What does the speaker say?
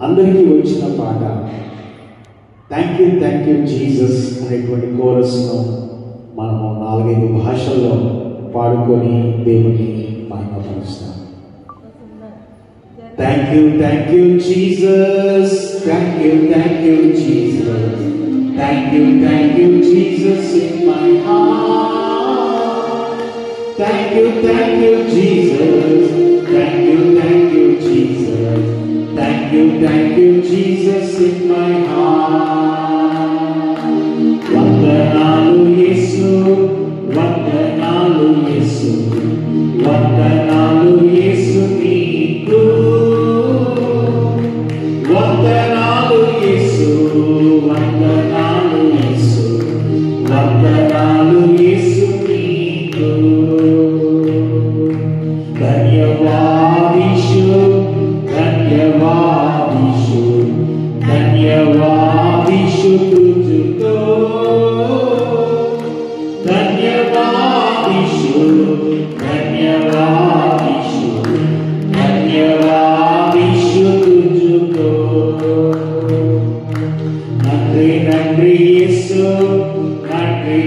అందరికీ వచ్చిన పాట థ్యాంక్ యూ జీసస్ అనేటువంటి కోరస్ను మనము 4-5 భాషల్లో పాడుకొని దేవుని మహిమపరుస్తాం. Thank you Jesus, thank you Jesus, thank you Jesus in my heart. Thank you Jesus, thank you Jesus, thank you Jesus in my heart. వందనాలు యేసు, వందనాలు యేసు, వందనాలు యేసు నీకు, వందనాలు యేసు, వందనాలు యేసు, వందనాలు యేసు నీకు. ధన్యవాదిషు, ధన్యవాదిషు, ధన్యవాదిషు తుజుకో, ధన్యవాదిషు, ధన్యవాదిషు, ధన్యవాదిషు తుజుకో. నంద్రి యేసు, నంద్రి